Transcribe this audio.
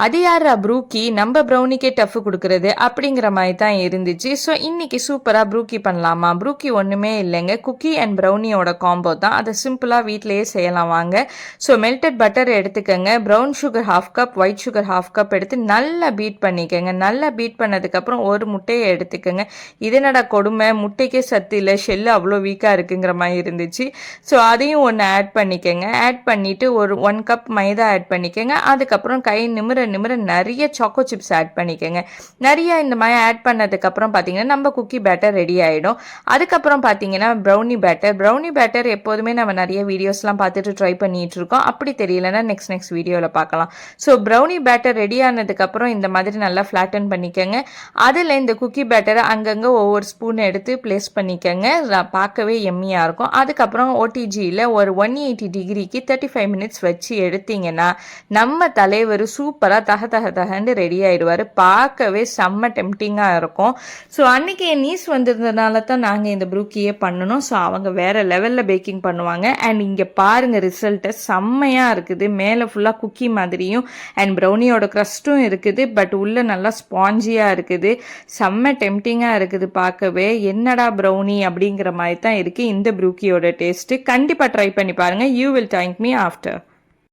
அது யாரா ப்ரூக்கி நம்ம ப்ரௌனிக்கே டஃப் கொடுக்கறது அப்படிங்கிற மாதிரி தான் இருந்துச்சு. ஸோ இன்னைக்கு சூப்பராக ப்ரூக்கி பண்ணலாமா? ப்ரூக்கி ஒன்றுமே இல்லைங்க, குக்கி அண்ட் ப்ரௌனியோட காம்போ தான். அதை சிம்பிளாக வீட்டிலேயே செய்யலாம் வாங்க. ஸோ மெல்டட் பட்டர் எடுத்துக்கோங்க, brown sugar half cup, white sugar half cup எடுத்து நல்லா பீட் பண்ணிக்கோங்க. நல்லா பீட் பண்ணதுக்கப்புறம் ஒரு முட்டையை எடுத்துக்கோங்க. இதனடா கொடுமை, முட்டைக்கே சத்து இல்லை, ஷெல்லு அவ்வளோ வீக்காக இருக்குங்கிற மாதிரி இருந்துச்சு. ஸோ அதையும் ஒன்று ஆட் பண்ணிக்கோங்க. ஆட் பண்ணிவிட்டு ஒரு 1 கப் மைதா ஆட் பண்ணிக்கோங்க. அதுக்கப்புறம் கை நிமிர நிறைய சாக்கோ சிப்ஸ் ஆட் பண்ணிக்கோங்க. நிறைய இந்த மாதிரி ஆட் பண்ணதுக்கப்புறம் பார்த்தீங்கன்னா நம்ம குக்கி பேட்டர் ரெடி ஆகிடும். அதுக்கப்புறம் பார்த்தீங்கன்னா ப்ரௌனி பேட்டர் எப்போதுமே நம்ம நிறைய வீடியோஸ்லாம் பார்த்துட்டு ட்ரை பண்ணிட்டு இருக்கோம். அப்படி தெரியலன்னா நெக்ஸ்ட் வீடியோவில் பார்க்கலாம். ஸோ ப்ரௌனி பேட்டர் ரெடி ஆனதுக்கப்புறம் இந்த மாதிரி நல்லா ஃப்ளாட்டன் பண்ணிக்கோங்க. அதில் இந்த குக்கி பேட்டரை அங்கங்கே ஒவ்வொரு ஸ்பூன் எடுத்து பிளேஸ் பண்ணிக்கோங்க. பார்க்கவே எம்மியாக இருக்கும். அதுக்கப்புறம் ஓடிஜியில் ஒரு 180 டிகிரிக்கு 35 மினிட்ஸ் வச்சு எடுத்தீங்கன்னா நம்ம தலைவர் சூப்பராக தகன்னு ரெடி ஆகிடுவார். பார்க்கவே செம்ம டெம்டிங்காக இருக்கும். ஸோ அன்றைக்கி என் நீஸ் வந்திருந்ததுனால தான் நாங்கள் இந்த ப்ரூக்கியே பண்ணணும். ஸோ அவங்க வேறு லெவலில் பேக்கிங் பண்ணுவாங்க. அண்ட் இங்கே பாருங்கள் ரிசல்ட்டு செம்மையாக இருக்குது. மேலே ஃபுல்லாக குக்கி மாதிரியும் அண்ட் ப்ரௌனியோட க்ரஸ்ட்டும் இருக்குது. பட் உள்ளே நல்லா ஸ்பாஞ்சியாக இருக்குது. செம்ம டெம்டிங்காக இருக்குது பார்க்கவே. என்னடா ப்ரௌனி அப்படிங்கிற மாதிரி தான் இருக்குது இந்த ப்ரூக்கியோட டேஸ்ட்டு. கண்டிப்பாக ட்ரை பண்ணி பாருங்கள். You will thank me after.